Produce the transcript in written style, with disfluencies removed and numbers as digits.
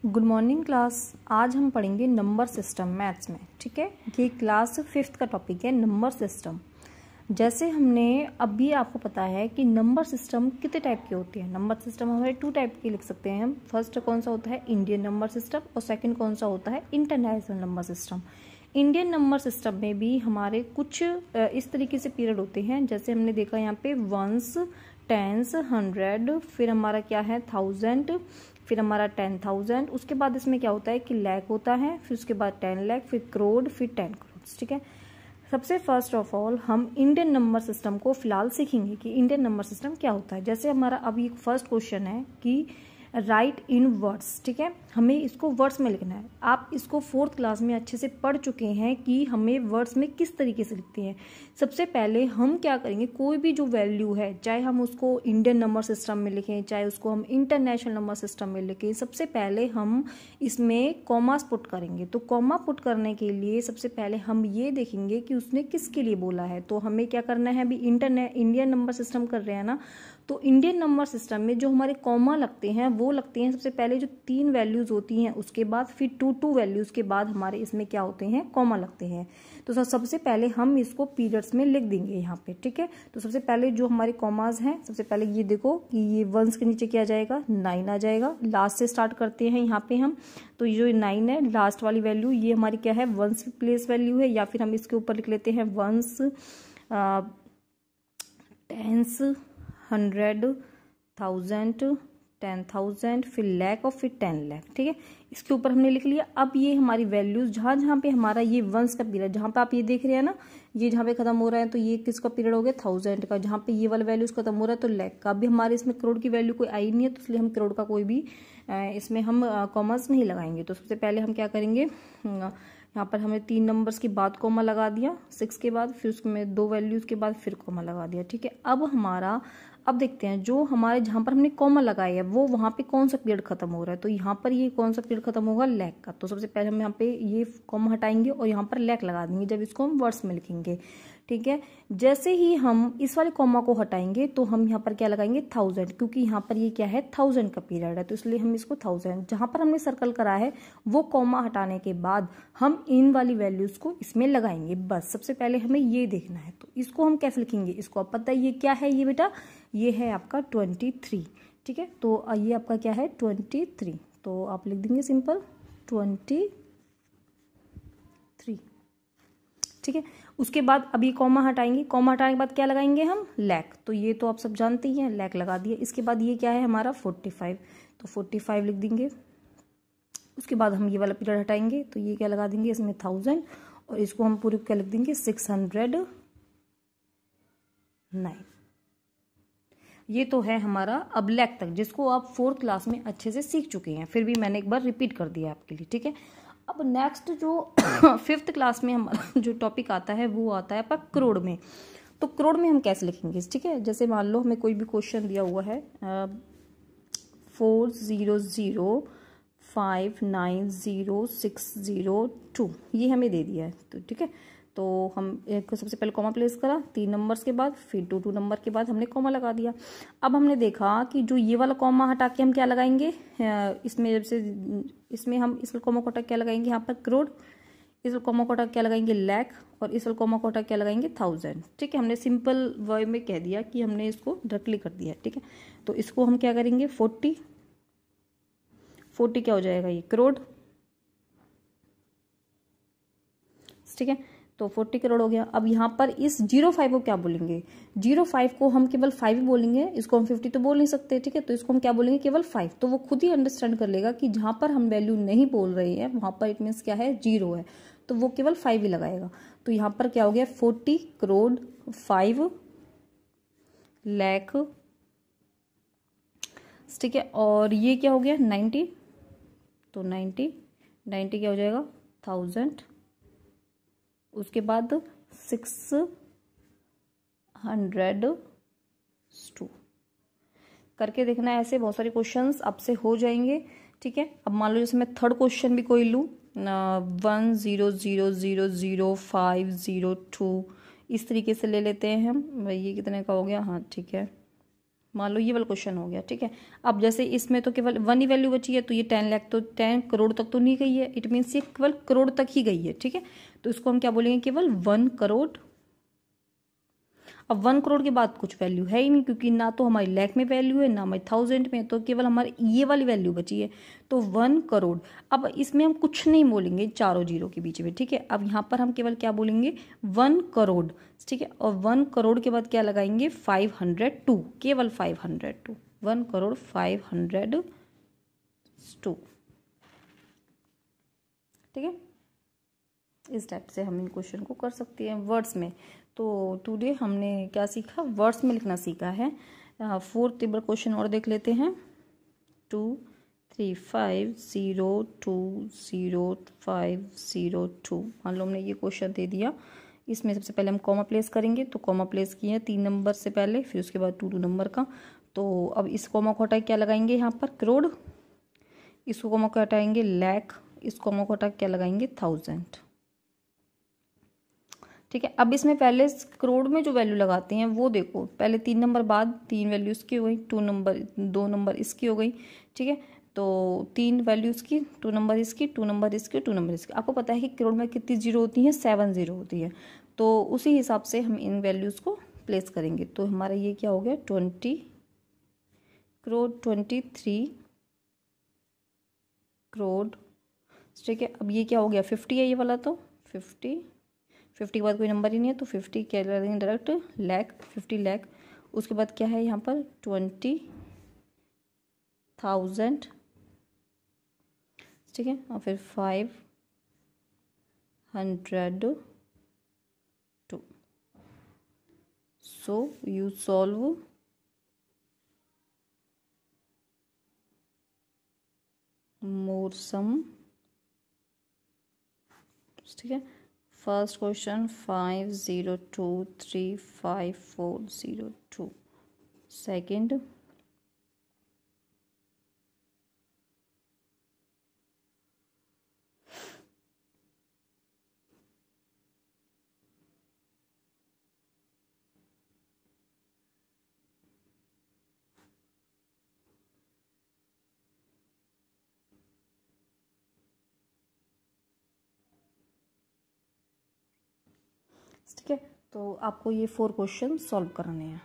Good morning class. आज हम पढ़ेंगे नंबर सिस्टम मैथ्स में। ठीक है, ये क्लास 5th का टॉपिक है नंबर सिस्टम। जैसे हमने अभी आपको पता है कि नंबर सिस्टम कितने टाइप के होते हैं। नंबर सिस्टम हमारे 2 टाइप के लिख सकते हैं हम। फर्स्ट कौन सा होता है, इंडियन नंबर सिस्टम, और सेकंड कौन सा होता है, international number system. Indian number system में भी हमारे कुछ इस तरीके से पीरियड होते हैं। जैसे हमने देखा यहाँ पे वंस, टेंस, 100, फिर हमारा क्या है 1000, फिर हमारा 10,000। उसके बाद इसमें क्या होता है कि लाख होता है, फिर उसके बाद 10 लाख, फिर करोड़, फिर 10 करोड़। ठीक है, सबसे फर्स्ट ऑफ ऑल हम इंडियन नंबर सिस्टम को फिलहाल सीखेंगे कि इंडियन नंबर सिस्टम क्या होता है। जैसे हमारा अभी फर्स्ट क्वेश्चन है कि राइट इन वर्ड्स। ठीक है, हमें इसको वर्ड्स में लिखना है। आप इसको 4th क्लास में अच्छे से पढ़ चुके हैं कि हमें वर्ड्स में किस तरीके से लिखते हैं। सबसे पहले हम क्या करेंगे, कोई भी जो वैल्यू है, चाहे हम उसको इंडियन नंबर सिस्टम में लिखें, चाहे उसको हम इंटरनेशनल नंबर सिस्टम में लिखें, सबसे पहले हम इसमें कॉमास पुट करेंगे। तो कॉमा पुट करने के लिए सबसे पहले हम ये देखेंगे कि उसने किसके लिए बोला है। तो हमें क्या करना है, अभी इंडियन नंबर सिस्टम कर रहे हैं ना, तो इंडियन नंबर सिस्टम में जो हमारे कॉमा लगते हैं वो लगते हैं सबसे पहले जो 3 वैल्यूज होती हैं, उसके बाद फिर 2 वैल्यूज के बाद हमारे इसमें क्या होते हैं, कॉमा लगते हैं। तो सबसे पहले हम इसको पीरियड्स में लिख देंगे यहाँ पे। ठीक है, तो सबसे पहले जो हमारे कॉमास हैं, सबसे पहले ये देखो कि ये वंस के नीचे क्या आ जाएगा, 9 आ जाएगा। लास्ट से स्टार्ट करते हैं यहाँ पे हम। तो ये जो 9 है, लास्ट वाली वैल्यू ये हमारी क्या है, वंस प्लेस वैल्यू है, या फिर हम इसके ऊपर लिख लेते हैं वंस, टेंस, 100, 1000, 10,000, फिर लाख और फिर 10 लाख। ठीक है, इसके ऊपर हमने लिख लिया। अब ये हमारी वैल्यूज जहाँ जहाँ पे हमारा ये वंस का पीरियड, जहाँ पे आप ये देख रहे हैं ना, ये जहाँ पे खत्म हो रहा है, तो ये किसका पीरियड हो गया, 1000 का। जहाँ पे ये वाला वैल्यूज खत्म हो रहा है तो लाख का। अभी हमारे इसमें करोड़ की वैल्यू कोई आई नहीं है, तो इसलिए हम करोड़ का कोई भी इसमें हम कॉमर्स नहीं लगाएंगे। तो सबसे पहले हम क्या करेंगे, यहाँ पर हमें 3 नंबर्स के बाद कॉमा लगा दिया, 6 के बाद, फिर उसमें 2 वैल्यूज के बाद फिर कॉमा लगा दिया। ठीक है, अब देखते हैं जो हमारे जहाँ पर हमने कॉमा लगाया है वो वहाँ पे कौन सा पीरियड खत्म हो रहा है। तो यहाँ पर ये कौन सा पीरियड खत्म होगा, लाख का। तो सबसे पहले हम यहाँ पे ये कॉमा हटाएंगे और यहाँ पर लाख लगा देंगे जब इसको हम वर्ड्स में लिखेंगे। ठीक है, जैसे ही हम इस वाले कॉमा को हटाएंगे तो हम यहाँ पर क्या लगाएंगे, 1000, क्योंकि यहाँ पर ये क्या है, 1000 का पीरियड है, तो इसलिए हम इसको 1000 जहाँ पर हमने सर्कल करा है वो कॉमा हटाने के बाद हम इन वाली वैल्यूज को इसमें लगाएंगे। बस सबसे पहले हमें ये देखना है। तो इसको हम कैसे लिखेंगे, इसको आप पता है ये क्या है, ये बेटा ये है आपका 23। ठीक है, तो ये आपका क्या है 23, तो आप लिख देंगे सिंपल 23। ठीक है, उसके बाद अभी कॉमा हटाएंगे, कॉमा हटाने के बाद क्या लगाएंगे हम, लाख। तो ये तो आप सब जानते ही हैं, लाख लगा दिए। इसके बाद ये क्या है हमारा 45, तो 45 लिख देंगे। उसके बाद हम ये वाला पीरियड हटाएंगे, तो ये क्या लगा देंगे इसमें 1000, और इसको हम पूरे क्या लिख देंगे 609। ये तो है हमारा अब लाख तक, जिसको आप 4th क्लास में अच्छे से सीख चुके हैं, फिर भी मैंने एक बार रिपीट कर दिया आपके लिए। ठीक है, अब नेक्स्ट जो 5th क्लास में हमारा जो टॉपिक आता है वो आता है आपका करोड़ में। तो करोड़ में हम कैसे लिखेंगे, ठीक है, जैसे मान लो हमें कोई भी क्वेश्चन दिया हुआ है 400590602, ये हमें दे दिया है। तो ठीक है, तो हम एक सबसे पहले कॉमा प्लेस करा 3 नंबर्स के बाद, फिर 2 नंबर के बाद हमने कॉमा लगा दिया। अब हमने देखा कि जो ये वाला कॉमा हटा के हम क्या लगाएंगे, इसमें जब से इसमें हम इस कॉमा को हटा क्या लगाएंगे, यहाँ पर करोड़, इस कॉमा को हटा क्या लगाएंगे, लाख, और इस कॉमा को हटा क्या लगाएंगे, 1000। ठीक है, हमने सिंपल वे में कह दिया कि हमने इसको डायरेक्टली कर दिया। ठीक है, तो इसको हम क्या करेंगे 40 क्या हो जाएगा, ये करोड़। ठीक है, तो 40 करोड़ हो गया। अब यहाँ पर इस 05 को क्या बोलेंगे, 05 को हम केवल 5 ही बोलेंगे, इसको हम 50 तो बोल नहीं सकते। ठीक है, तो इसको हम क्या बोलेंगे, केवल 5। तो वो खुद ही अंडरस्टैंड कर लेगा कि जहां पर हम वैल्यू नहीं बोल रहे हैं वहां पर इट मीन्स क्या है, 0 है, तो वो केवल 5 ही लगाएगा। तो यहाँ पर क्या हो गया 40 करोड़ 5 लाख। ठीक है, और ये क्या हो गया 90, तो 90 क्या हो जाएगा 1000। उसके बाद 602 करके देखना है। ऐसे बहुत सारे क्वेश्चंस आपसे हो जाएंगे। ठीक है, अब मान लो जैसे मैं 3rd क्वेश्चन भी कोई लूँ 1000502, इस तरीके से ले लेते हैं हम। भाई ये कितने का हो गया, हाँ ठीक है मान लो ये वाला क्वेश्चन हो गया, ठीक है। अब जैसे इसमें तो केवल 1 ही वैल्यू बची है, तो ये 10 लाख तो 10 करोड़ तक तो नहीं गई है, इट मीन्स ये केवल करोड़ तक ही गई है, ठीक है। तो इसको हम क्या बोलेंगे, केवल 1 करोड़। अब 1 करोड़ के बाद कुछ वैल्यू है ही नहीं, क्योंकि ना तो हमारी लाख में वैल्यू है ना हमारी थाउजेंड में, तो केवल हमारी ये वाली वैल्यू बची है, तो 1 करोड़। अब इसमें हम कुछ नहीं बोलेंगे चारों जीरो के बीच में, ठीक है। अब यहाँ पर हम केवल क्या बोलेंगे, 1 करोड़, ठीक है। और 1 करोड़ के बाद क्या लगाएंगे, 502, केवल 502, 1 करोड़ 502, ठीक है। इस टाइप से हम इन क्वेश्चन को कर सकते हैं वर्ड्स में। तो टुडे हमने क्या सीखा, वर्ड्स में लिखना सीखा है। 4th टेबल क्वेश्चन और देख लेते हैं। 2 3 5 0 2 0 5 0 2। मान लो हमने ये क्वेश्चन दे दिया, इसमें सबसे पहले हम कॉमा प्लेस करेंगे, तो कॉमा प्लेस किए 3 नंबर से पहले, फिर उसके बाद 2 नंबर का। तो अब इस कॉमा को हटा क्या लगाएंगे यहाँ पर, करोड़। इसको कॉमा को हटाएंगे लाख, इस कॉमा को हटा क्या लगाएंगे, 1000, ठीक है। अब इसमें पहले करोड़ में जो वैल्यू लगाते हैं वो देखो, पहले 3 नंबर बाद 3 वैल्यू इसकी हो गई, 2 नंबर इसकी हो गई, ठीक है। तो 3 वैल्यू इसकी, 2 नंबर इसकी, 2 नंबर इसकी, 2 नंबर इसकी। आपको पता है कि करोड़ में कितनी जीरो होती है, 7 जीरो होती है। तो उसी हिसाब से हम इन वैल्यूज़ को प्लेस करेंगे। तो हमारा ये क्या हो गया, 20 करोड़, 23 करोड़, ठीक है। अब ये क्या हो गया, 50 है ये वाला, तो 50 के बाद कोई नंबर ही नहीं है, तो 50 क्या लगेंगे डायरेक्ट, लाख, 50 लाख। उसके बाद क्या है यहाँ पर, 20,000, ठीक है। और फिर 502। सो यू सॉल्व मोर सम, ठीक है। First question 50235402। सेकंड ठीक है। तो आपको ये 4 क्वेश्चन सॉल्व करने हैं।